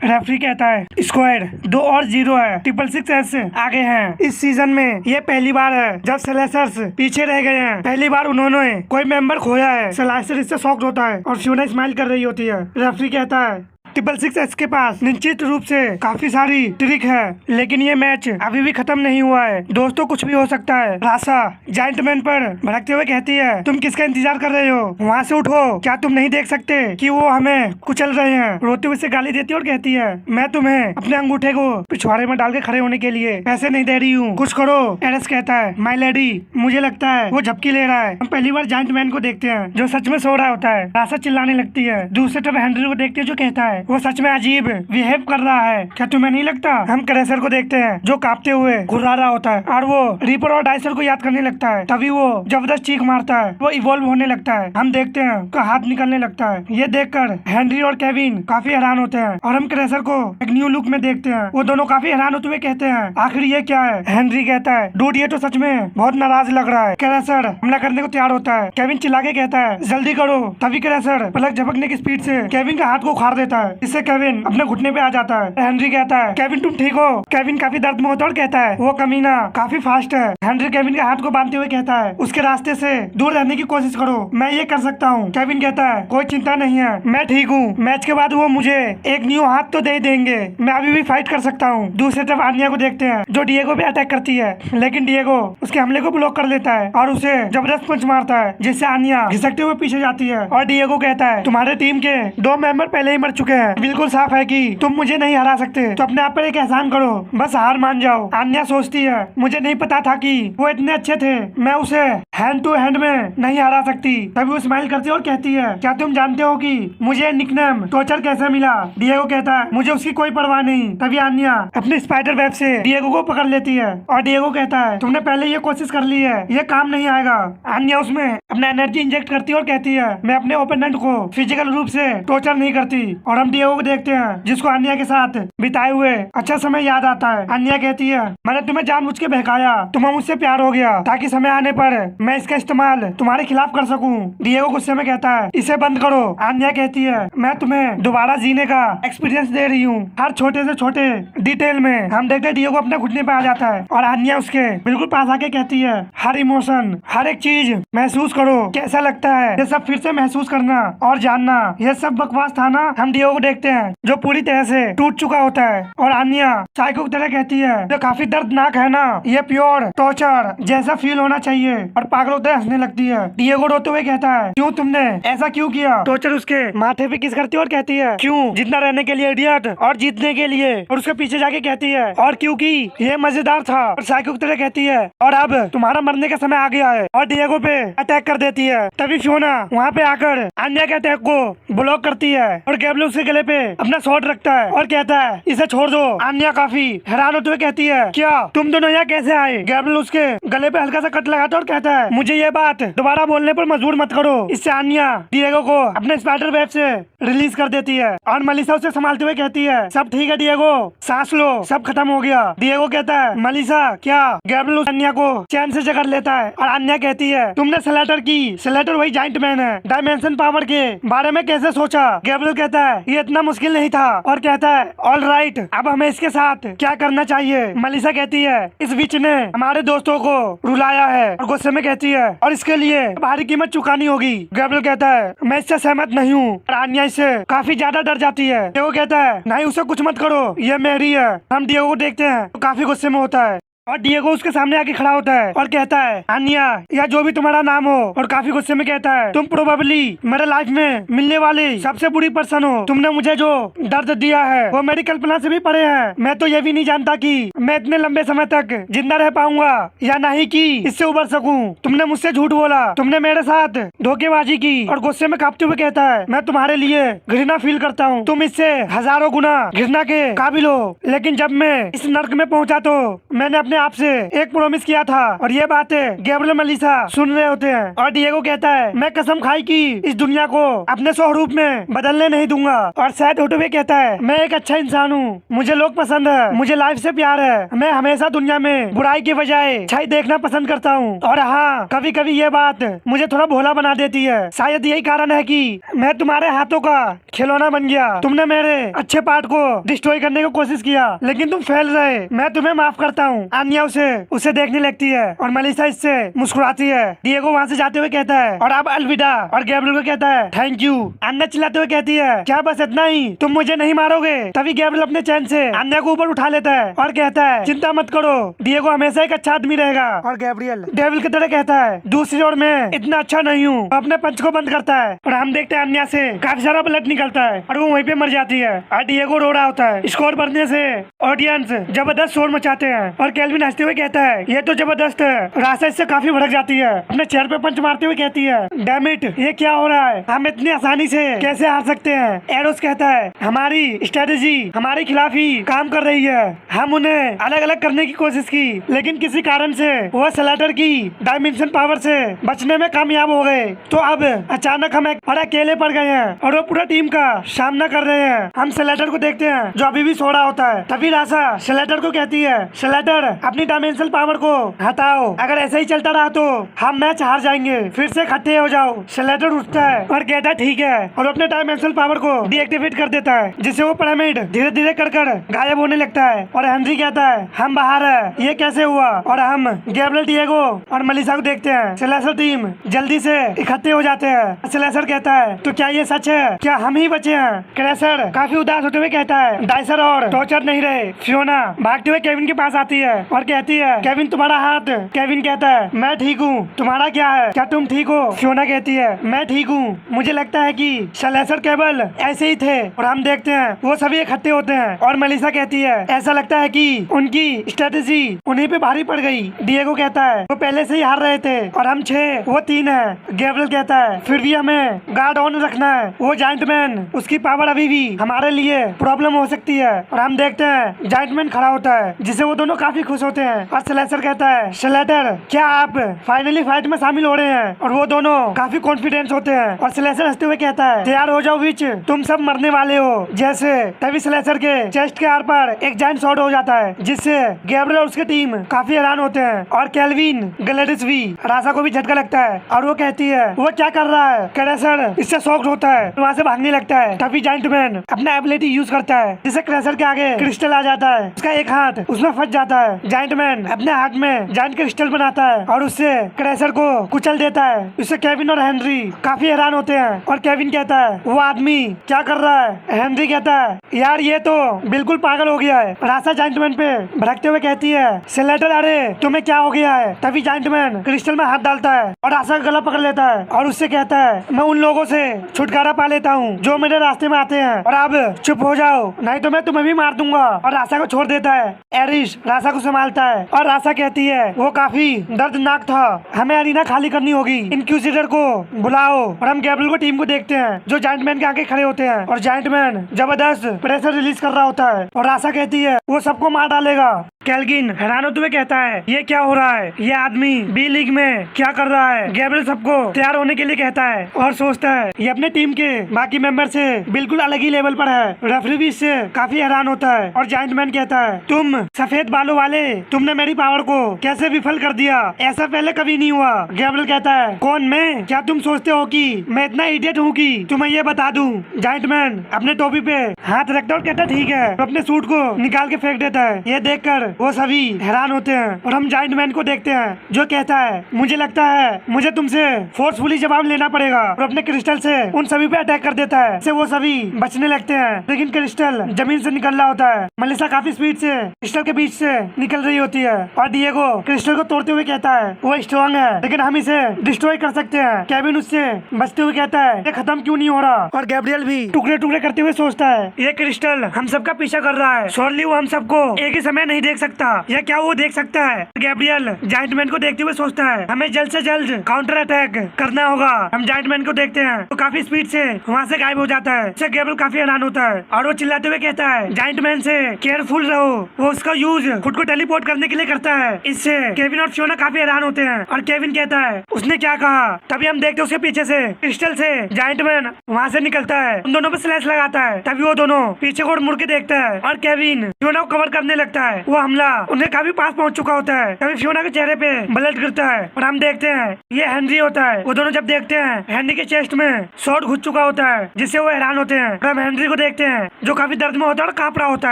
Referee कहता है squad 2 और 0 है, 666 आगे हैं। इस सीजन में ये पहली बार है जब सेलेसर्स पीछे रह गए हैं। पहली बार उन्होंने कोई मेंबर खोया है। सेलेसर इससे शॉक्ड होता है और फियोना स्माइल कर रही होती है। रेफरी कहता है 666 के पास निश्चित रूप से काफी सारी ट्रिक है, लेकिन ये मैच अभी भी खत्म नहीं हुआ है। दोस्तों कुछ भी हो सकता है। रासा जायंट मैन पर भड़कते हुए कहती है तुम किसका इंतजार कर रहे हो, वहाँ से उठो, क्या तुम नहीं देख सकते कि वो हमें कुचल रहे हैं। रोते हुए से गाली देती है और कहती है मैं तुम्हें अपने अंगूठे को पिछवाड़े में डाल के खड़े होने के लिए पैसे नहीं दे रही हूँ, कुछ करो। एरेस कहता है माय लेडी, मुझे लगता है वो झपकी ले रहा है। हम पहली बार जायंट मैन को देखते हैं जो सच में सो रहा होता है। रासा चिल्लाने लगती है। दूसरी तरफ हेनरी को देखते है जो कहता है वो सच में अजीब बिहेव कर रहा है, क्या तुम्हें नहीं लगता। हम क्रेसर को देखते हैं जो कांपते हुए घुर्रा रहा होता है और वो रीपर और डाइसर को याद करने लगता है। तभी वो जबरदस्त चीख मारता है, वो इवॉल्व होने लगता है। हम देखते हैं उसका हाथ निकलने लगता है। ये देखकर हेनरी और केविन काफी हैरान होते हैं और हम क्रेसर को एक न्यू लुक में देखते हैं। वो दोनों काफी हैरान होते हुए कहते हैं आखिर ये क्या है। हेनरी कहता है डूड ये तो सच में बहुत नाराज लग रहा है। क्रेसर हमला करने को तैयार होता है। केविन चिल्ला के कहता है जल्दी करो। तभी क्रेसर पलक झपकने की स्पीड से केविन का हाथ को उखाड़ देता है, इससे केविन अपने घुटने पे आ जाता है। हेनरी कहता है केविन तुम ठीक हो। केविन काफी दर्द में होता है और कहता है वो कमीना काफी फास्ट है। हेनरी केविन के हाथ को बांधते हुए कहता है उसके रास्ते से दूर रहने की कोशिश करो, मैं ये कर सकता हूँ। केविन कहता है कोई चिंता नहीं है, मैं ठीक हूँ। मैच के बाद वो मुझे एक न्यू हाथ तो दे देंगे, मैं अभी भी फाइट कर सकता हूँ। दूसरी तरफ आनिया को देखते हैं जो डिएगो पे अटैक करती है, लेकिन डिएगो उसके हमले को ब्लॉक कर लेता है और उसे जबरदस्त पंच मारता है, जिससे आनिया घिसकते हुए पीछे जाती है। और डिएगो कहता है तुम्हारे टीम के 2 मेंबर पहले ही मर चुके हैं, बिल्कुल साफ है कि तुम मुझे नहीं हरा सकते, तो अपने आप पर एक एहसान करो, बस हार मान जाओ। आन्या सोचती है मुझे नहीं पता था कि वो इतने अच्छे थे, मैं उसे हैंड टू हैंड में नहीं हरा सकती। तभी वो स्माइल करती है और कहती है क्या तुम जानते हो कि मुझे निकनेम टॉर्चर कैसे मिला। डिएगो कहता है मुझे उसकी कोई परवाह नहीं। तभी आन्या अपने स्पाइडर वेब से डिएगो को पकड़ लेती है और डिएगो कहता है तुमने पहले ये कोशिश कर ली है, ये काम नहीं आएगा। आन्या उसमें अपना एनर्जी इंजेक्ट करती है और कहती है मैं अपने ओपोनेंट को फिजिकल रूप से टॉर्चर नहीं करती। और हम डिएगो को देखते हैं जिसको आन्या के साथ बिताए हुए अच्छा समय याद आता है। अन्या कहती है मैंने तुम्हें जानबूझ के बहकाया, तुम्हें मुझसे प्यार हो गया ताकि समय आने पर मैं इसका इस्तेमाल तुम्हारे खिलाफ कर सकूं। डिएगो गुस्से में कहता है इसे बंद करो। अन्या कहती है मैं तुम्हें दोबारा जीने का एक्सपीरियंस दे रही हूँ, हर छोटे से छोटे डिटेल में। हम देखते हैं डिएगो अपने घुटने पे आ जाता है और अन्या उसके बिल्कुल पास आके कहती है हर इमोशन हर एक चीज महसूस करो, कैसा लगता है ये सब फिर से महसूस करना और जानना। ये सब बकवास था ना। हम डिएगो को देखते हैं जो पूरी तरह से टूट चुका होता है और आन्या साइको की तरह कहती है जो काफी दर्दनाक है ना, ये प्योर टॉर्चर जैसा फील होना चाहिए। और पागलों तरह हंसने लगती है। डिएगो रोते हुए कहता है क्यों तुमने ऐसा क्यों किया। टॉर्चर उसके माथे पे किस करती है और कहती है क्यों, जितना रहने के लिए इडियट और जीतने के लिए। और उसके पीछे जाके कहती है और क्योंकि ये मजेदार था। और साइको की तरह कहती है और अब तुम्हारा मरने का समय आ गया है और डिएगो पे अटैक कर देती है। तभी फियोना वहाँ पे आकर आन्या के अटैक को ब्लॉक करती है और गैब्रियल उसके गले पे अपना शॉट रखता है और कहता है इसे छोड़ दो। आन्या काफी हैरान होते हुए कहती है क्या तुम दोनों यहाँ कैसे आए। गैब्रियल उसके गले पे हल्का सा कट लगाता है और कहता है मुझे ये बात दोबारा बोलने पर मजबूर मत करो। इससे आन्या डिएगो को अपने स्पाइडर वेब से रिलीज कर देती है और मलिसा उसे संभालते हुए कहती है सब ठीक है डिएगो, सांस लो, सब खत्म हो गया। डिएगो कहता है मलिसा क्या। गैब्रियल आन्या को चैन से जकड़ लेता है और आन्या कहती है तुमने स्लेटर की, स्लेटर वही जायंट मैन है, डायमेंशन पावर के बारे में कैसे सोचा। गैब्रियल कहता है ये इतना मुश्किल नहीं था और कहता है ऑल राइट, अब हमें इसके साथ क्या करना चाहिए। मलिसा कहती है इस विच ने हमारे दोस्तों को रुलाया है और गुस्से में कहती है और इसके लिए भारी कीमत चुकानी होगी। गैब्रियल कहता है मैं इससे सहमत नहीं हूँ और आन्या इससे काफी ज्यादा डर जाती है। डिएगो कहता है नहीं उसे कुछ मत करो, ये मेरी है। हम डिएगो को देखते हैं तो काफी गुस्से में होता है और डिएगो उसके सामने आके खड़ा होता है और कहता है आन्या या जो भी तुम्हारा नाम हो, और काफी गुस्से में कहता है तुम प्रोबेबली मेरे लाइफ में मिलने वाली सबसे बुरी पर्सन हो। तुमने मुझे जो दर्द दिया है वो मेरी कल्पना से भी परे है। मैं तो ये भी नहीं जानता कि मैं इतने लंबे समय तक जिंदा रह पाऊंगा या नहीं कि इससे उबर सकूं। तुमने मुझसे झूठ बोला, तुमने मेरे साथ धोखेबाजी की। और गुस्से में कांपते हुए कहता है मैं तुम्हारे लिए घृणा फील करता हूँ, तुम इससे हजारों गुना घृणा के काबिल हो। लेकिन जब मैं इस नर्क में पहुंचा तो मैंने अपने आपसे एक प्रॉमिस किया था और ये बातें गैब्रियल मलिसा सुन रहे होते हैं। और डिएगो कहता है मैं कसम खाई कि इस दुनिया को अपने स्वरूप में बदलने नहीं दूंगा। और शायद होते हुए कहता है मैं एक अच्छा इंसान हूँ, मुझे लोग पसंद है, मुझे लाइफ से प्यार है मैं हमेशा दुनिया में बुराई की बजाय अच्छाई देखना पसंद करता हूँ। और हाँ, कभी कभी ये बात मुझे थोड़ा भोला बना देती है। शायद यही कारण है कि मैं तुम्हारे हाथों का खिलौना बन गया। तुमने मेरे अच्छे पार्ट को डिस्ट्रॉय करने की कोशिश किया, लेकिन तुम फेल रहे। मैं तुम्हें माफ करता हूँ। अन्या उसे देखने लगती है और मलिसा इससे मुस्कुराती है। डिएगो वहाँ से जाते हुए कहता है और अब अलविदा, और गैब्रियल को कहता है थैंक यू। अन्या चिल्लाते हुए कहती है क्या बस इतना ही, तुम मुझे नहीं मारोगे? तभी गैब्रियल अपने चैन से अन्या को ऊपर उठा लेता है और कहता है चिंता मत करो, डिएगो हमेशा एक अच्छा आदमी रहेगा। और गैब्रियल डेविल की तरह कहता है दूसरी ओर मैं इतना अच्छा नहीं हूँ। अपने पंच को बंद करता है और हम देखते हैं अन्या से काफी सारा ब्लड निकलता है और वो वहीं पे मर जाती है। और डिएगो रो रहा होता है। स्कोर बढ़ने से ऑडियंस जबरदस्त शोर मचाते हैं और केल्विन हंसते हुए कहता है ये तो जबरदस्त है। रासा इससे काफी भड़क जाती है, अपने चेहरे पे पंच मारते हुए कहती है डैम इट, ये क्या हो रहा है? हम इतनी आसानी से कैसे हार सकते हैं? एरोस कहता है हमारी स्ट्रेटेजी हमारे खिलाफ ही काम कर रही है। हम उन्हें अलग अलग करने की कोशिश की, लेकिन किसी कारण से वो स्लेटर की डायमेंशन पावर से बचने में कामयाब हो गए। तो अब अचानक हम एक बड़ा अकेले पड़ गए हैं और वो पूरा टीम का सामना कर रहे हैं। हम स्लेटर को देखते हैं जो अभी भी सो रहा होता है। तभी रासा स्लेटर को कहती है स्लेटर अपनी डायमेंशनल पावर को हटाओ, अगर ऐसे ही चलता रहा तो हम मैच हार जाएंगे। फिर से इकट्ठे हो जाओ। स्लेटर उठता है और कहता है ठीक है, और अपने डायमेंशनल पावर को डीएक्टिवेट कर देता है, जिससे वो पिरामिड धीरे धीरे कर गायब होने लगता है। और हेनरी कहता है हम बाहर है, ये कैसे हुआ? और हम गैब्रियल, डिएगो और मलिसा को देखते हैं। स्लेशर टीम जल्दी से इकट्ठे हो जाते हैं। स्लेशर कहता है तो क्या ये सच है? क्या हम ही बचे हैं? क्रैशर काफी उदास होते हुए कहता है डाइसर और टॉर्चर नहीं रहे। फियोना भागते हुए केविन के पास आती है और कहती है केविन तुम्हारा हाथ। केविन कहता है मैं ठीक हूँ, तुम्हारा क्या है? क्या तुम ठीक हो? फियोना कहती है मैं ठीक हूँ, मुझे लगता है कि स्लेशर केवल ऐसे ही थे। और हम देखते हैं वो सभी इकट्ठे होते हैं और मलिसा कहती है ऐसा लगता है कि उनकी स्ट्रेटेजी उन्हीं पे भारी पड़ गई। डिएगो कहता है वो पहले से ही हार रहे थे और हम 6 वो 3 है। गैब्रियल कहता है फिर भी हमें गार्ड ऑन रखना है, वो जाइंट मैन उसकी पावर अभी भी हमारे लिए प्रॉब्लम हो सकती है। और हम देखते हैं जाइंट मैन खड़ा होता है, जिससे वो दोनों काफी खुश होते हैं। और स्लेशर कहता है स्लेटर क्या आप फाइनली फाइट में शामिल हो रहे हैं? और वो दोनों काफी कॉन्फिडेंस होते हैं। और स्लेशर हंसते हुए कहता है तैयार हो जाओ विच, तुम सब मरने वाले हो जैसे। तभी स्लेशर के चेस्ट के आर पर एक जाइंट शॉट हो जाता है, जिससे गैब्रियल और उसकी टीम काफी हैरान होते हैं। और केल्विन ग्लैडिस भी, रासा को भी झटका लगता है और वो कहती है वो क्या कर रहा है? क्रैशर इससे शॉक्ड होता है, वहाँ से भागने लगता है। तभी जाइंट मैन अपना एबिलिटी यूज करता है, जिससे क्रैशर के आगे क्रिस्टल आ जाता है। उसका एक हाथ उसमें फंस जाता है। जाइंट मैन अपने हाथ में जाइंट क्रिस्टल बनाता है और उससे क्रैशर को कुचल देता है। इससे केविन और हेनरी काफी हैरान होते हैं। और केविन कहता है वो आदमी क्या कर रहा है? हेनरी कहता है यार ये तो बिल्कुल पागल हो गया है। रासा जाइंट मैन पे भड़कते हुए कहती है स्लेटर अरे तुम्हें क्या हो गया है? तभी जाइंट मैन क्रिस्टल में हाथ डालता है और रासा का गला पकड़ लेता है और उससे कहता है मैं उन लोगों से छुटकारा पा लेता हूँ जो मेरे रास्ते में आते हैं, और अब चुप हो जाओ नहीं तो मैं तुम्हें भी मार दूंगा। और रासा को छोड़ देता है। एरिस रासा को संभालता है और रासा कहती है वो काफी दर्दनाक था, हमें अरीना खाली करनी होगी, इंक्विजिटर को बुलाओ। और हम गैब्रियल को टीम को देखते हैं जो जाइंट मैन के आगे खड़े होते हैं और जाइंट मैन जबरदस्त प्रेशर रिलीज कर रहा होता है। और रासा कहती है वो सबको मार डालेगा। केल्विन हैरान होते हुए कहता है ये क्या हो रहा है? ये आदमी बी लीग में क्या कर रहा है? गैब्रियल सबको तैयार होने के लिए कहता है और सोचता है ये अपने टीम के बाकी मेंबर से बिल्कुल अलग ही लेवल पर है। रेफरी भी इससे काफी हैरान होता है और जाइंट मैन कहता है तुम सफेद बालों वाले, तुमने मेरी पावर को कैसे विफल कर दिया? ऐसा पहले कभी नहीं हुआ। गैब्रियल कहता है कौन मैं? क्या तुम सोचते हो कि मैं इतना इडियट हूँ कि तुम्हें ये बता दूं? जाइंट मैन अपने टोपी पे हाथ रखता और कहता ठीक है, तो अपने सूट को निकाल के फेंक देता है। ये देखकर वो सभी हैरान होते हैं और हम जाइंट मैन को देखते हैं जो कहता है मुझे लगता है मुझे तुमसे फोर्सफुली जवाब लेना पड़ेगा। और अपने क्रिस्टल से उन सभी पे अटैक कर देता है, इससे वो सभी बचने लगते हैं। लेकिन क्रिस्टल जमीन से निकल रहा होता है। मलिसा काफी स्पीड से क्रिस्टल के बीच से निकल रही होती है और डिएगो क्रिस्टल को तोड़ते हुए कहता है वो स्ट्रॉन्ग है लेकिन हम इसे डिस्ट्रॉय कर सकते हैं। केविन उससे बचते हुए कहता है ये खत्म क्यों नहीं हो रहा? और गैब्रियल भी टुकड़े टुकड़े करते हुए सोचता है ये क्रिस्टल हम सबका पीछा कर रहा है, श्योरली वो हम सबको एक ही समय नहीं देख सकता, या क्या वो देख सकता है? गैब्रियल जाइंट मैन को देखते हुए सोचता है हमें जल्द से जल्द काउंटर अटैक करना होगा। हम जाइंट मैन को देखते हैं तो काफी स्पीड से वहाँ से गायब हो जाता है। इससे गैब्रियल काफी हैरान होता है और वो चिल्लाते हुए कहता है जाइंट मैन से केयरफुल रहो, वो उसका यूज खुद को टेलीपोर्ट करने के लिए करता है। इससे केविन और फियोना काफी हैरान होते हैं और केविन कहता है उसने क्या कहा? तभी हम देखते हैं उसके पीछे से क्रिस्टल से जाइंट मैन वहाँ से निकलता है, उन दोनों पे स्लैश लगाता है। तभी वो दोनों पीछे को मुड़ के देखता है और केविन फियोना को कवर करने लगता है। वो हमला उन्हें काफी पास पहुंच चुका होता है। तभी फियोना के चेहरे पे ब्लड गिरता है और हम देखते हैं ये हेनरी होता है। वो दोनों जब देखते हैं हेनरी के चेस्ट में शॉट घुस चुका होता है, जिससे वो हैरान होते हैं। हम हेनरी को देखते हैं जो काफी दर्द में होता है और कांप रहा होता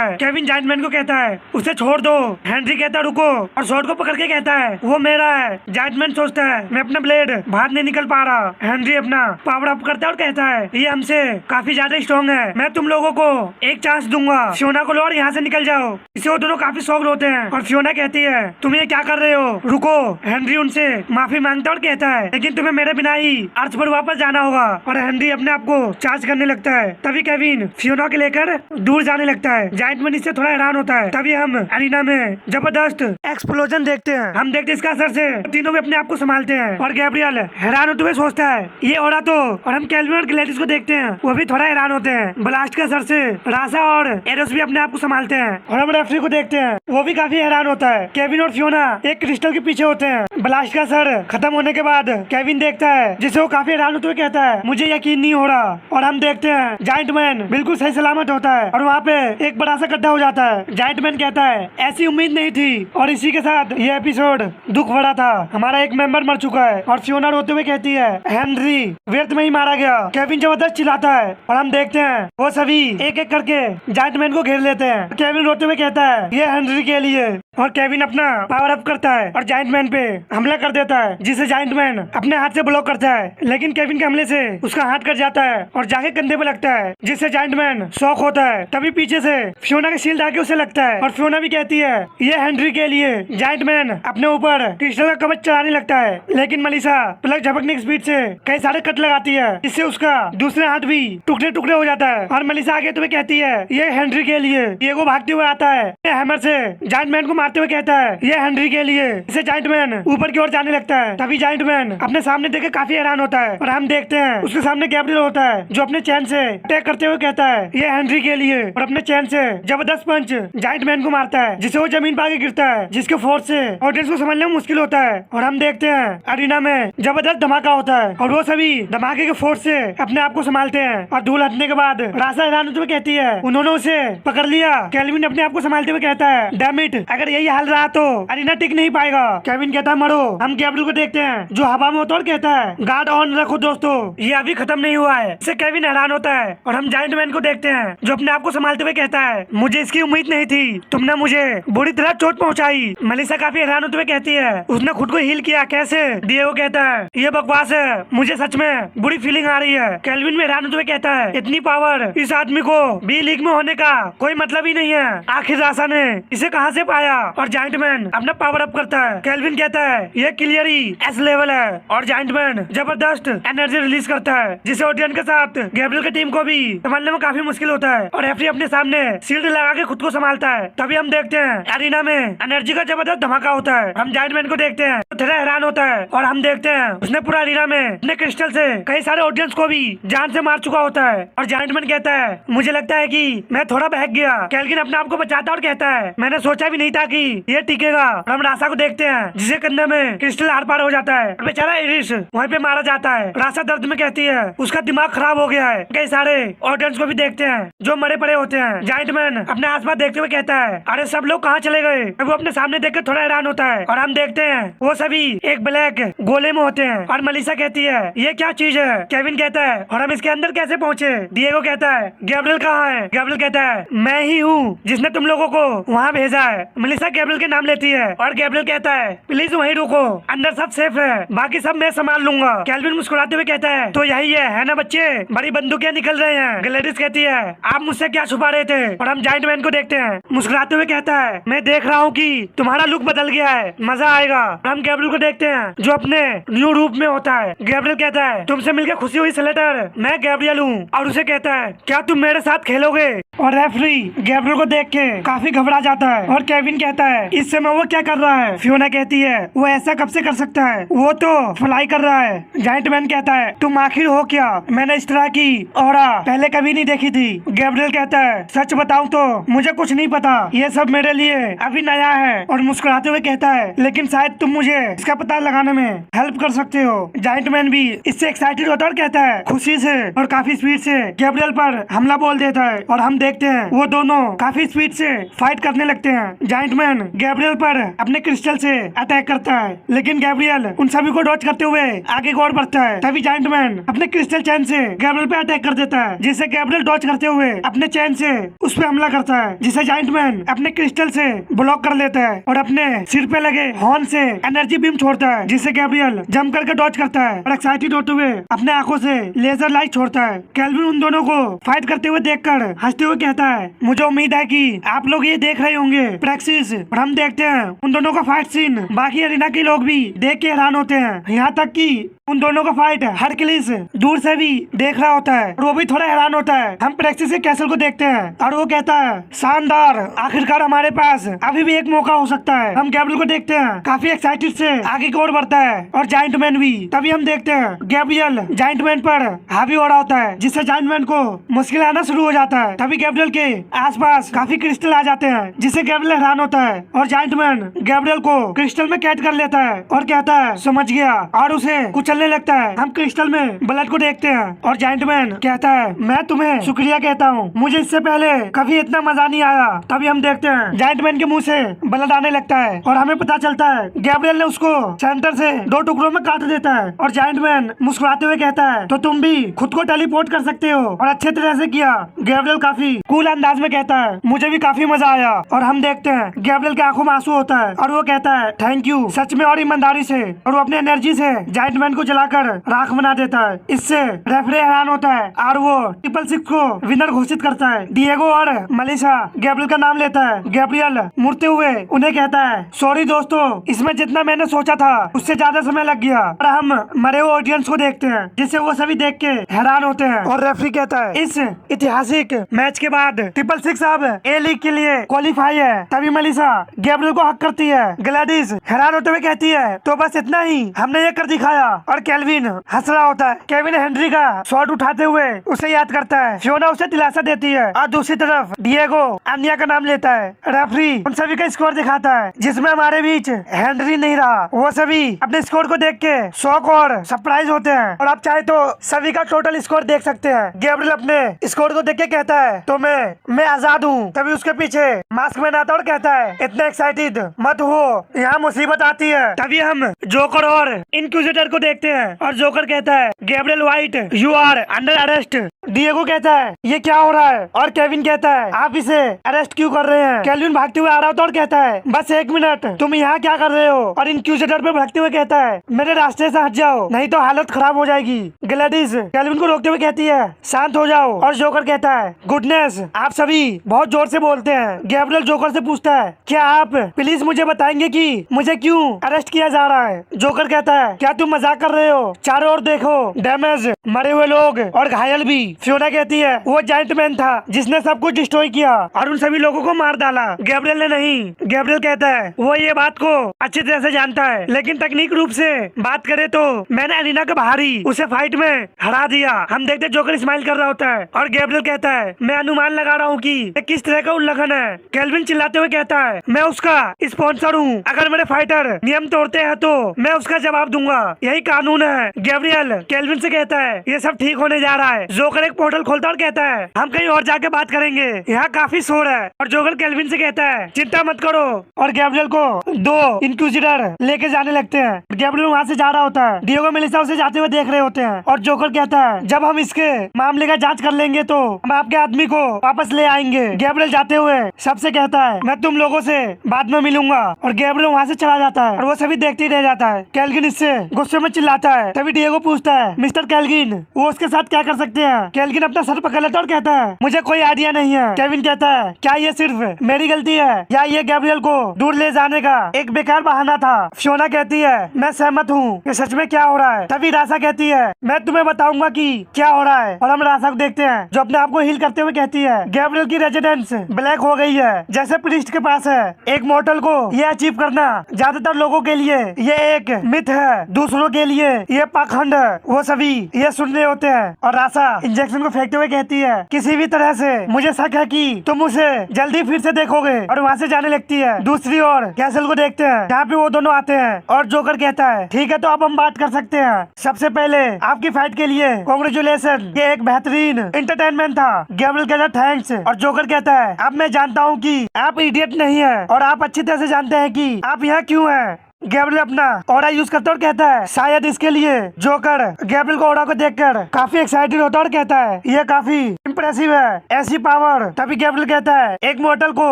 है। केविन जायंटमैन को कहता है उसे छोड़ दो। हेनरी कहता है रुको और शॉट को पकड़ के कहता है वो मेरा है। जायंटमैन सोचता है मैं अपना ब्लेड बाहर नहीं निकल पा रहा। हेनरी अपना पावर अप करता है और कहता है ये हमसे काफी ज्यादा स्ट्रॉन्ग है, मैं तुम लोगों को एक चांस दूंगा, फियोना को लो और यहाँ से निकल जाओ। इसे वो दोनों काफी शॉक्ड होते हैं और फियोना कहती है तुम ये क्या कर रहे हो, रुको। हेनरी उनसे माफी मांगता है और कहता है लेकिन तुम्हें मेरे बिना ही अर्थ पर वापस जाना होगा। और हेनरी अपने आप को चार्ज करने लगता है। तभी केविन फियोना के लेकर दूर जाने लगता है। जायंटमैन इससे थोड़ा हैरान होता है। तभी हम एरिना में जबरदस्त एक्सप्लोजन देखते हैं। हम देखते हैं इसका असर से तीनों भी अपने आप को संभालते हैं और गैब्रियल हैरान होते हुए सोचता है ये औरत तो। और हम केल्विन और ग्लैडिस को देखते हैं, वो भी थोड़ा हैरान होते हैं। ब्लास्ट के असर से रासा और एरोस भी अपने आप को संभालते हैं। और हम रेफरी को देखते हैं, वो भी काफी हैरान होता है। केविन और फियोना एक क्रिस्टल के पीछे होते हैं। ब्लास्ट का असर खत्म होने के बाद केविन देखता है जिसे वो काफी हैरान होते हुए कहता है मुझे यकीन नहीं हो रहा। और हम देखते हैं जायंटमैन बिल्कुल सही सलामत होता है और वहाँ पे एक बड़ा सा गड्ढा हो जाता है। जायंटमैन कहता है ऐसी उम्मीद नहीं थी। और इसी के साथ ये एपिसोड दुख भरा था, हमारा एक मेंबर मर चुका है। और फियोना रोते हुए कहती है हेनरी व्यर्थ में ही मारा गया। केविन जबरदस्त चिल्लाता है और हम देखते हैं वो सभी एक एक करके जायंटमैन को घेर लेते हैं। केविन रोते हुए कहता है ये हेनरी के लिए। और केविन अपना पावर अप करता है और जायंटमैन पे हमला कर देता है, जिसे जायंटमैन अपने हाथ से ब्लॉक करता है। लेकिन केविन के हमले से उसका हाथ कट जाता है और जाके कंधे पे लगता है, जिससे जायंटमैन शॉक होता है। तभी पीछे से फियोना के शील्ड आके उसे लगता है और फियोना भी कहती है ये हेनरी के लिए। जायंटमैन अपने ऊपर क्रिस्टल का कवच चढ़ाने लगता है, लेकिन मलिसा प्लग झपकने की स्पीड से कई सारे कट लगाती है, जिससे उसका दूसरा हाथ भी टुकड़े टुकड़े हो जाता है। और मलिसा आगे तुम्हें कहती है ये हेनरी के लिए। ये वो भागते हुए आता है, हैमर से जायंटमैन को मारते हुए कहता है ये हेनरी के लिए। इसे जायंटमैन ऊपर की ओर जाने लगता है। तभी जायंटमैन अपने सामने देख के काफी हैरान होता है और हम देखते हैं उसके सामने गैब्रियल होता है, जो अपने चैन से अटैक करते हुए कहता है ये हेनरी के लिए। और अपने चैन से जबरदस्त पंच जायंटमैन को मारता है, जिससे वो जमीन पर आगे गिरता है, जिसके फोर्स से ऑडियंस को समझने में मुश्किल होता है। और हम देखते हैं अरीना में जबरदस्त धमाका होता है और वो सभी धमाके के फोर्स से अपने आप को संभालते हैं। और धूल हटने के बाद रासा हैरान होते हुए कहती है उन्होंने उसे पकड़ लिया। केल्विन अपने आप को संभालते हुए कहता है डैम इट, अगर यही हाल रहा तो अरीना टिक नहीं पाएगा। केविन कहता है मरो। हम गैब्रियल को देखते हैं जो हवा में होता है और कहता है गार्ड ऑन रखो दोस्तों, ये अभी खत्म नहीं हुआ है। इससे केविन हैरान होता है। और हम जायंटमैन को देखते हैं जो अपने आप को संभालते हुए कहता है मुझे इसकी उम्मीद नहीं थी, तुमने मुझे बुरी तरह चोट पहुंचाई। मलिसा काफी हैरान होते हुए कहती है उसने खुद को हील किया कैसे? डिएगो कहता है ये बकवास है, मुझे सच में बुरी फीलिंग आ रही है। केल्विन में हैरान होते हुए कहता है इतनी पावर इस आदमी को बी लीग में होने का कोई मतलब ही नहीं है, आखिर रासा ने इसे कहां से पाया? और जायंटमैन अपना पावर अप करता है। केल्विन कहता है ये क्लियर ही एस लेवल है। और जायंटमैन जबरदस्त एनर्जी रिलीज करता है, जिससे ओडियन के साथ गैब्रियल की टीम को भी संभालने में काफी मुश्किल होता है। और रेफरी अपने सामने शील्ड लगा के खुद को संभालता है। तभी हम देखते हैं एरिना में एनर्जी का जबरदस्त धमाका होता है। हम जायंटमैन को देखते हैं तो थोड़ा हैरान होता है। और हम देखते हैं उसने पूरा एरिना में अपने क्रिस्टल से कई सारे ऑडियंस को भी जान से मार चुका होता है। और जायंटमैन कहता है मुझे लगता है कि मैं थोड़ा बहक गया। केल्विन अपने आप को बचाता और कहता है मैंने सोचा भी नहीं था कि ये टिकेगा। और हम रासा को देखते हैं जिसे कंधे में क्रिस्टल आर पार हो जाता है। बेचारा इरिस वहीं पे मारा जाता है। रासा दर्द में कहती है उसका दिमाग खराब हो गया है। कई सारे ऑडियंस को भी देखते हैं जो मरे पड़े होते हैं। जायंटमैन अपने आसपास देखते हुए कहता है अरे सब लोग कहाँ चले गए? वो अपने सामने देख के थोड़ा हैरान होता है। और हम देखते हैं वो सभी एक ब्लैक गोले में होते हैं। और मलिसा कहती है ये क्या चीज है? केविन कहता है और हम इसके अंदर कैसे पहुँचे? डिएगो कहता है गैब्रियल कहाँ है? गैब्रियल कहता है मैं ही हूँ जिसने तुम लोगों को वहाँ भेजा है। मलिसा गैब्रियल के नाम लेती है और गैब्रियल कहता है प्लीज वहीं रुको, अंदर सब सेफ है, बाकी सब मैं संभाल लूंगा। केल्विन मुस्कुराते हुए कहता है तो यही है ना बच्चे, बड़ी बंदूकें निकल रहे हैं। ग्लैडिस कहती है आप मुझसे क्या छुपा रहे थे? और हम जायंटमैन को देखते हैं मुस्कुराते हुए कहता है मैं देख रहा हूँ कि तुम्हारा लुक बदल गया है, मजा आएगा। हम गैब्रियल को देखते हैं जो अपने न्यू रूप में होता है। गैब्रियल कहता है तुमसे मिलकर खुशी हुई सेलेटर, मैं गैब्रियल हूँ। और उसे कहता है क्या तुम मेरे साथ खेलोगे? और रेफरी गैब्रियल को देख के काफी घबरा जाता है। और केविन कहता है इस समय वो क्या कर रहा है? फियोना कहती है वो ऐसा कब से कर सकता है, वो तो फ्लाई कर रहा है। जायंटमैन कहता है तुम आखिर हो क्या? मैंने इस तरह की औरा पहले कभी नहीं देखी थी। गैब्रियल कहता है सच बताऊं तो मुझे कुछ नहीं पता, ये सब मेरे लिए अभी नया है। और मुस्कुराते हुए कहता है लेकिन शायद तुम मुझे इसका पता लगाने में हेल्प कर सकते हो। जायंटमैन भी इससे एक्साइटेड होता है और कहता है खुशी से और काफी स्पीड से गैब्रियल पर हमला बोल देता है। और हम देखते हैं वो दोनों काफी स्पीड से फाइट करने लगते हैं। जायंटमैन मैन गैब्रियल पर अपने क्रिस्टल से अटैक करता है, लेकिन गैब्रियल उन सभी को डॉज करते हुए आगे की ओर बढ़ता है। तभी जायंट मैन अपने क्रिस्टल चैन से गैब्रियल पे अटैक कर देता है, जिसे गैब्रियल डॉज करते हुए अपने चैन से उस पर हमला करता है, जिसे जायंट मैन अपने क्रिस्टल से ब्लॉक कर लेता है और अपने सिर पे लगे हॉर्न से एनर्जी बीम छोड़ता है, जिसे गैब्रियल जंप करके डॉज करता है और एक्साइटेड होते हुए अपने आंखों से लेजर लाइट छोड़ता है। केल्विन उन दोनों को फाइट करते हुए देखकर हंसते हुए कहता है, मुझे उम्मीद है कि आप लोग ये देख रहे होंगे प्रैक्टिस, और हम देखते हैं उन दोनों का फाइट सीन। बाकी अरीना के लोग भी देख के हैरान होते हैं, यहाँ तक कि उन दोनों का फाइट हरक्यूलिस दूर से भी देख रहा होता है और वो भी थोड़ा हैरान होता है। हम प्रैक्टिस के कैसल को देखते हैं और वो कहता है, शानदार, आखिरकार हमारे पास अभी भी एक मौका हो सकता है। हम गैब्रियल को देखते हैं काफी एक्साइटेड से आगे की ओर बढ़ता है और जायंट मैन भी। तभी हम देखते हैं गैब्रियल जायंट मैन पर हावी हो रहा होता है, जिससे जायंट मैन को मुश्किल आना शुरू हो जाता है। तभी गैब्रियल के आसपास काफी क्रिस्टल आ जाते हैं, जिससे गैब्रियल हैरान होता है और जायंट मैन गैब्रियल को क्रिस्टल में कैद कर लेता है और कहता है, समझ गया, और उसे कुचलने लगता है। हम क्रिस्टल में ब्लड को देखते हैं और जायंट मैन कहता है, मैं तुम्हें शुक्रिया कहता हूँ, मुझे इससे पहले कभी इतना मजा नहीं आया। तभी हम देखते हैं जायंट मैन के मुंह से ब्लड आने लगता है और हमें पता चलता है गैब्रियल ने उसको सेंटर से 2 टुकड़ों में काट देता है और जायंट मैन मुस्कुराते हुए कहता है, तो तुम भी खुद को टेलीपोर्ट कर सकते हो और अच्छे तरह से किया। गैब्रियल काफी कूल अंदाज में कहता है, मुझे भी काफी मजा आया। और हम देखते हैं गैब्रियल के आंखों में आंसू होता है और वो कहता है, थैंक यू, सच में और ईमानदारी से। और वो अपनी एनर्जी से जायंट मैन को जलाकर राख बना देता है। इससे रेफरी हैरान होता है और वो 666 को विनर घोषित करता है। डिएगो और मलिशा गैब्रियल का नाम लेता है। गैब्रियल मुड़ते हुए उन्हें कहता है, सॉरी दोस्तों, इसमें जितना मैंने सोचा था उससे ज्यादा समय लग गया। और हम मरे हुए ऑडियंस को देखते हैं, जिससे वो सभी देख के हैरान होते हैं। और रेफरी कहता है, इस ऐतिहासिक मैच के बाद 666 अब ए लीग के लिए क्वालिफाई है। तभी मलिशा गैब्रियल को हक करती है। ग्लैडिस हैरान होते हुए कहती है, तो बस इतना ही, हमने ये कर दिखाया। और केल्विन हंस रहा होता है। केविन हेनरी का शॉट उठाते हुए उसे याद करता है। फियोना उसे दिलासा देती है और दूसरी तरफ डिएगो अन्या का नाम लेता है। रेफरी उन सभी का स्कोर दिखाता है, जिसमें हमारे बीच हेनरी नहीं रहा। वो सभी अपने स्कोर को देख के शॉक और सरप्राइज होते हैं। और आप चाहे तो सभी का टोटल स्कोर देख सकते हैं। गैब्रियल अपने स्कोर को देख के कहता है, तो मैं आजाद हूँ। तभी उसके पीछे मास्क मैन आता और कहता है, इतना एक्साइटेड मत हो, यहाँ मुसीबत आती है। तभी हम जोकर और इनक्विजिटर को देखते हैं और जोकर कहता है, Gabriel White, you are under arrest. Diego कहता है, ये क्या हो रहा है? और केविन कहता है, आप इसे अरेस्ट क्यों कर रहे हैं? केल्विन भागते हुए आ रहा होता और कहता है, बस 1 मिनट, तुम यहाँ क्या कर रहे हो? और इनक्विजिटर पे भड़कते हुए कहता है, मेरे रास्ते से हट जाओ, नहीं तो हालत खराब हो जाएगी। ग्लैडिस केल्विन को रोकते हुए कहती है, शांत हो जाओ। और जोकर कहता है, गुडनेस, आप सभी बहुत जोर से बोलते हैं। गैब्रियल जोकर से पूछता है, क्या आप प्लीज मुझे बताएंगे कि मुझे क्यों अरेस्ट किया जा रहा है? जोकर कहता है, क्या तुम मजाक कर रहे हो? चारों ओर देखो, डैमेज, मरे हुए लोग और घायल भी। फियोना कहती है, वो जायंट मैन था जिसने सब कुछ डिस्ट्रॉय किया और उन सभी लोगों को मार डाला, गैब्रियल ने नहीं। गैब्रियल कहता है, वो ये बात को अच्छी तरह से जानता है, लेकिन तकनीक रूप से बात करे तो मैंने अरीना के बाहर ही उसे फाइट में हरा दिया। हम देखते जोकर स्माइल कर रहा होता है और गैब्रियल कहता है, मैं अनुमान लगा रहा हूँ कि ये किस तरह का उल्लंघन है। केल्विन चिल्लाते हुए कहता है, मैं उसका स्पॉन्सर हूँ, अगर मेरे फाइटर नियम तोड़ते हैं तो मैं उसका जवाब दूंगा, यही कानून है। गैब्रियल केल्विन से कहता है, ये सब ठीक होने जा रहा है। जोकर एक पोर्टल खोलता और कहता है, हम कहीं और जाके बात करेंगे, यहाँ काफी शोर है। और जोकर केल्विन से कहता है, चिंता मत करो। और गैब्रियल को 2 इनक्विजिटर लेके जाने लगते हैं। गैब्रियल वहाँ से जा रहा होता है। डिएगो मेलिसा उसे जाते हुए देख रहे होते हैं और जोकर कहता है, जब हम इसके मामले का जांच कर लेंगे तो हम आपके आदमी को वापस ले आएंगे। गैब्रियल जाते हुए सबसे कहता है, मैं तुम लोगों से बाद में मिलूंगा। और गैब्रियल वहाँ से चला जाता है और वो सभी देखते ही रह जाता है। केल्विन इससे गुस्से में चिल्लाता है। तभी डिएगो पूछता है, मिस्टर केल्विन, वो उसके साथ क्या कर सकते हैं? केल्विन अपना सर पकड़ लेता और कहता है, मुझे कोई आइडिया नहीं है। केविन कहता है, क्या ये सिर्फ मेरी गलती है या ये गैब्रियल को दूर ले जाने का एक बेकार बहाना था? फियोना कहती है, मैं सहमत हूँ, ये सच में क्या हो रहा है? तभी रासा कहती है, मैं तुम्हें बताऊंगा कि क्या हो रहा है। और हम रासा को देखते हैं जो अपने आप को हील करते हुए कहती है, गैब्रियल की रेजिडेंस ब्लैक हो गई है, जैसे प्रीस्ट के पास है। एक मॉर्टल को ये अचीव करना ज्यादातर लोगों के लिए ये एक मिथ है, दूसरों के लिए लिए ये पाखंड वो सभी ये सुन रहे होते हैं और रासा इंजेक्शन को फेंकते हुए कहती है, किसी भी तरह से मुझे शक है कि तुम उसे जल्दी फिर से देखोगे, और वहाँ से जाने लगती है। दूसरी ओर कैसल को देखते हैं जहाँ पे वो दोनों आते हैं और जोकर कहता है, ठीक है तो अब हम बात कर सकते हैं। सबसे पहले आपकी फाइट के लिए कांग्रेचुलेशन, ये एक बेहतरीन एंटरटेनमेंट था। गैब्रियल कहता है थैंक्स, और जोकर कहता है अब मैं जानता हूँ कि आप इडियट नहीं है और आप अच्छी तरह से जानते हैं कि आप यहाँ क्यों हैं। गैब्रियल अपना ऑरा यूज करता है और कहता है शायद इसके लिए। जोकर गैब्रियल को ऑरा को देखकर काफी एक्साइटेड होता है और कहता है ये काफी इम्प्रेसिव है, ऐसी पावर। तभी गैब्रियल कहता है एक मॉर्टल को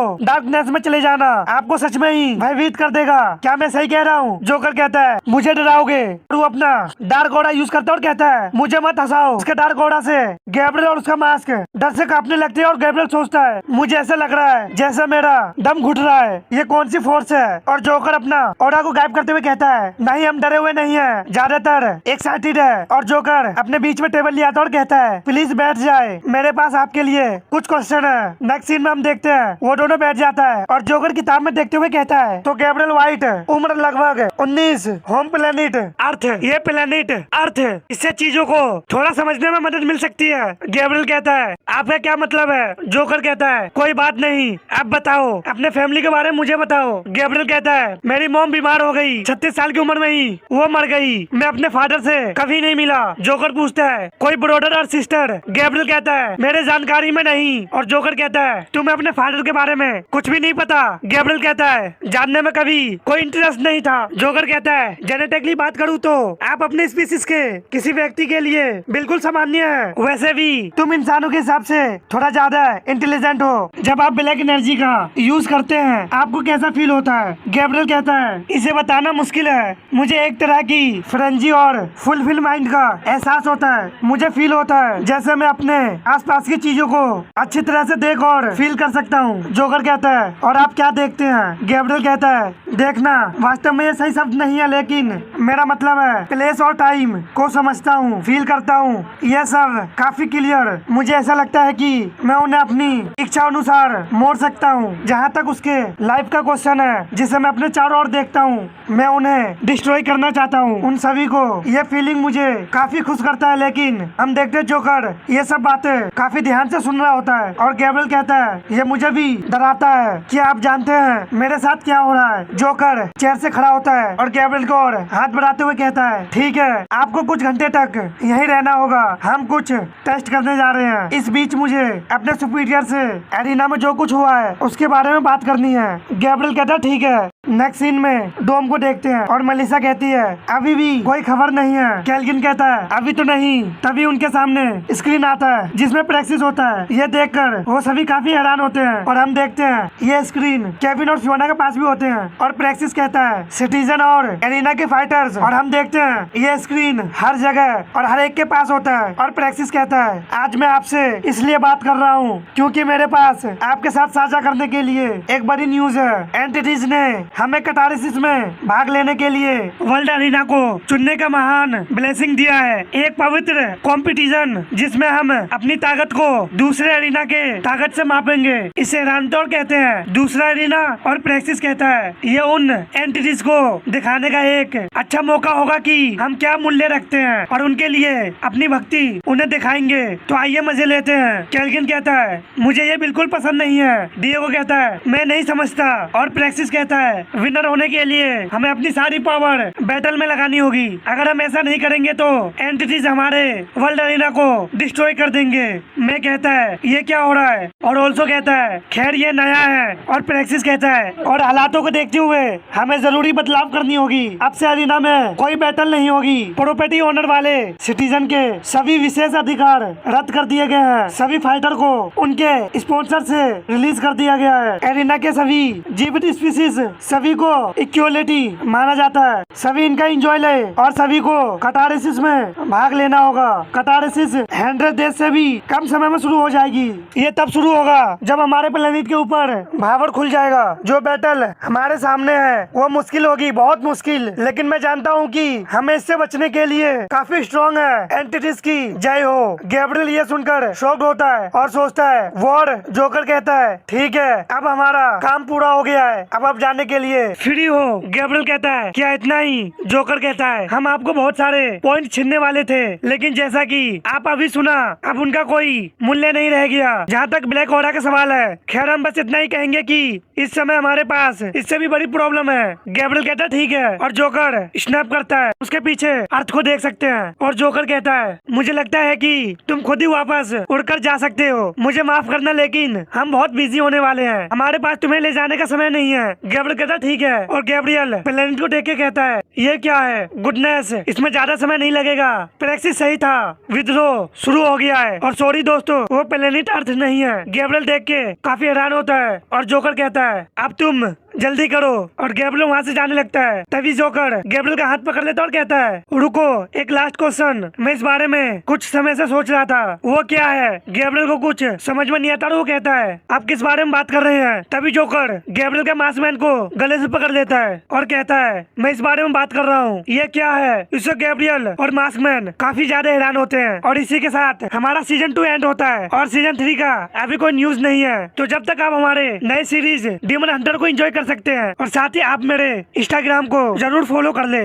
डार्कनेस में चले जाना आपको सच में ही भयभीत कर देगा, क्या मैं सही कह रहा हूँ? जोकर कहता है मुझे डराओगे। वो अपना डार्क ऑरा यूज करता है और कहता है मुझे मत हंसाओ। उसके डार्क ऑरा से गैब्रियल और उसका मास्क डर से कांपने लगते हैं और गैब्रियल सोचता है मुझे ऐसा लग रहा है जैसे मेरा दम घुट रहा है, ये कौन सी फोर्स है? और जोकर अपना ऑरा को गायब करते हुए कहता है नहीं हम डरे हुए नहीं हैं, ज्यादातर एक्साइटेड है। और जोकर अपने बीच में टेबल लिया था और कहता है प्लीज बैठ जाए, मेरे पास आपके लिए कुछ क्वेश्चन है। नेक्स्ट सीन में हम देखते हैं वो दोनों बैठ जाता है और जोकर किताब में देखते हुए कहता है तो गैब्रियल व्हाइट उम्र लगभग 19, होम प्लेनेट अर्थ, ये प्लेनेट अर्थ, इससे चीजों को थोड़ा समझने में मदद मिल सकती है। गैब्रियल कहता है आपका क्या मतलब है? जोकर कहता है कोई बात नहीं, आप बताओ अपने फैमिली के बारे में मुझे बताओ। गैब्रियल कहता है मेरी मॉम बीमार हो गई, 36 साल की उम्र में ही वो मर गई, मैं अपने फादर से कभी नहीं मिला। जोकर पूछता है कोई ब्रदर और सिस्टर? गैब्रियल कहता है मेरे जानकारी में नहीं। और जोकर कहता है तुम्हें अपने फादर के बारे में कुछ भी नहीं पता? गैब्रियल कहता है जानने में कभी कोई इंटरेस्ट नहीं था। जोकर कहता है जेनेटिकली बात करूँ तो आप अपने स्पीसीज के किसी व्यक्ति के लिए बिल्कुल सामान्य है, वैसे भी तुम इंसानों के हिसाब से थोड़ा ज्यादा इंटेलिजेंट हो। जब आप ब्लैक एनर्जी का यूज करते हैं आपको कैसा फील होता है? गैब्रियल कहता है इसे बताना मुश्किल है, मुझे एक तरह की फ्रेंजी और फुलफिल माइंड का एहसास होता है। मुझे फील होता है जैसे मैं अपने आसपास की चीजों को अच्छी तरह से देख और फील कर सकता हूँ। जोकर कहता है और आप क्या देखते हैं? गैब्रियल कहता है देखना वास्तव में ये सही शब्द नहीं है, लेकिन मेरा मतलब है प्लेस और टाइम को समझता हूँ, फील करता हूँ, यह सब काफी क्लियर। मुझे ऐसा लगता है कि मैं उन्हें अपनी इच्छा अनुसार मोड़ सकता हूँ। जहाँ तक उसके लाइफ का क्वेश्चन है जिसे मैं अपने चारों ओर देखता हूँ, मैं उन्हें डिस्ट्रॉय करना चाहता हूँ, उन सभी को। ये फीलिंग मुझे काफी खुश करता है। लेकिन हम देखते जोकर ये सब बातें काफी ध्यान से सुन रहा होता है और गैब्रियल कहता है ये मुझे भी डराता है कि आप जानते हैं मेरे साथ क्या हो रहा है। जोकर चेयर से खड़ा होता है और गैब्रियल को और हाथ बढ़ाते हुए कहता है ठीक है आपको कुछ घंटे तक यहीं रहना होगा, हम कुछ टेस्ट करने जा रहे हैं। इस बीच मुझे अपने सुपीरियर से एरिना में जो कुछ हुआ है उसके बारे में बात करनी है। गैब्रियल कहता है ठीक है। नेक्स्ट सीन में डोम को देखते हैं और मेलिसा कहती है अभी भी कोई खबर नहीं है। कैल्विन कहता है अभी तो नहीं। तभी उनके सामने स्क्रीन आता है जिसमें प्रैक्टिस होता है। ये देखकर वो सभी काफी हैरान होते हैं और हम देखते हैं ये स्क्रीन केविन और फियोना के पास भी होते हैं और प्रैक्टिस कहता है सिटीजन और एरिना के फाइटर्स, और हम देखते हैं ये स्क्रीन हर जगह और हर एक के पास होता है। और प्रैक्टिस कहता है आज मैं आपसे इसलिए बात कर रहा हूँ क्योंकि मेरे पास आपके साथ साझा करने के लिए एक बड़ी न्यूज है। एंटिटीज ने हमें कैटारसिस में भाग लेने के लिए वर्ल्ड एरिना को चुनने का महान ब्लेसिंग दिया है। एक पवित्र कंपटीशन जिसमें हम अपनी ताकत को दूसरे एरिना के ताकत से मापेंगे। इसे रानतोड़ कहते हैं, दूसरा एरिना। और प्रैक्टिस कहता है ये उन एंटिटीज को दिखाने का एक अच्छा मौका होगा कि हम क्या मूल्य रखते हैं और उनके लिए अपनी भक्ति उन्हें दिखाएंगे। तो आइए मजे लेते हैं। कैल्विन कहता है मुझे ये बिल्कुल पसंद नहीं है। डिएगो कहता है मैं नहीं समझता। और प्रैक्टिस कहता है विनर होने के लिए हमें अपनी सारी पावर बैटल में लगानी होगी, अगर हम ऐसा नहीं करेंगे तो एंटिटीज हमारे वर्ल्ड एरिना को डिस्ट्रॉय कर देंगे। मैं कहता है ये क्या हो रहा है? और ऑल्सो कहता है खैर ये नया है। और प्रैक्टिस कहता है और हालातों को देखते हुए हमें जरूरी बदलाव करनी होगी। अब से एरिना में कोई बैटल नहीं होगी। प्रॉपर्टी ओनर वाले सिटीजन के सभी विशेष अधिकार रद्द कर दिए गए हैं। सभी फाइटर को उनके स्पॉन्सर से रिलीज कर दिया गया है। एरिना के सभी जीवित स्पीसीज सभी को इक्वलिटी माना जाता है। सभी इनका एंजॉय ले और सभी को कैटारसिस में भाग लेना होगा। कैटारसिस 100 देश से भी कम समय में शुरू हो जाएगी। ये तब शुरू होगा जब हमारे प्लेनेट के ऊपर भावर खुल जाएगा। जो बैटल हमारे सामने है वो मुश्किल होगी, बहुत मुश्किल, लेकिन मैं जानता हूँ कि हमें इससे बचने के लिए काफी स्ट्रॉन्ग है। एंटिटीज की जय हो। गैब्रियल ये सुनकर शॉक्ड होता है और सोचता है वॉर। जोकर कहता है ठीक है अब हमारा काम पूरा हो गया है, अब आप जाने के लिए फ्री हो। गैब्रियल कहता है क्या इतना ही? जोकर कहता है हम आपको बहुत सारे पॉइंट छीनने वाले थे, लेकिन जैसा कि आप अभी सुना अब उनका कोई मूल्य नहीं रह गया। जहाँ तक ब्लैक ऑरा का सवाल है, खैर हम बस इतना ही कहेंगे कि इस समय हमारे पास इससे भी बड़ी प्रॉब्लम है। गैब्रियल कहता ठीक है और जोकर स्नैप करता है, उसके पीछे अर्थ को देख सकते हैं और जोकर कहता है मुझे लगता है कि तुम खुद ही वापस उड़कर जा सकते हो। मुझे माफ करना लेकिन हम बहुत बिजी होने वाले हैं, हमारे पास तुम्हें ले जाने का समय नहीं है। गैब्रियल कहता ठीक है और गैब्रियल प्लेनेट को देख के कहता है ये क्या है? गुडनेस, इसमें ज्यादा समय नहीं लगेगा। प्रेक्सिस सही था, विद्रोह शुरू हो गया है और सॉरी दोस्तों वो प्लेनेट अर्थ नहीं है। गैब्रियल देख के काफी हैरान होता है और जोकर कहता है अब तुम जल्दी करो और गैब्रियल वहाँ से जाने लगता है। तभी जोकर गैब्रियल का हाथ पकड़ लेता और कहता है रुको, एक लास्ट क्वेश्चन, मैं इस बारे में कुछ समय से सोच रहा था। वो क्या है? गैब्रियल को कुछ समझ में नहीं आता और वो कहता है आप किस बारे में बात कर रहे हैं? तभी जोकर गैब्रियल के मास्कमैन को गले से पकड़ लेता है और कहता है मैं इस बारे में बात कर रहा हूँ, ये क्या है? इससे गैब्रियल और मास्कमैन काफी ज्यादा हैरान होते हैं और इसी के साथ हमारा सीजन 2 एंड होता है और सीजन 3 का अभी कोई न्यूज नहीं है। तो जब तक आप हमारे नए सीरीज डीमन हंटर को एंजॉय कर सकते हैं और साथ ही आप मेरे इंस्टाग्राम को जरूर फॉलो कर ले।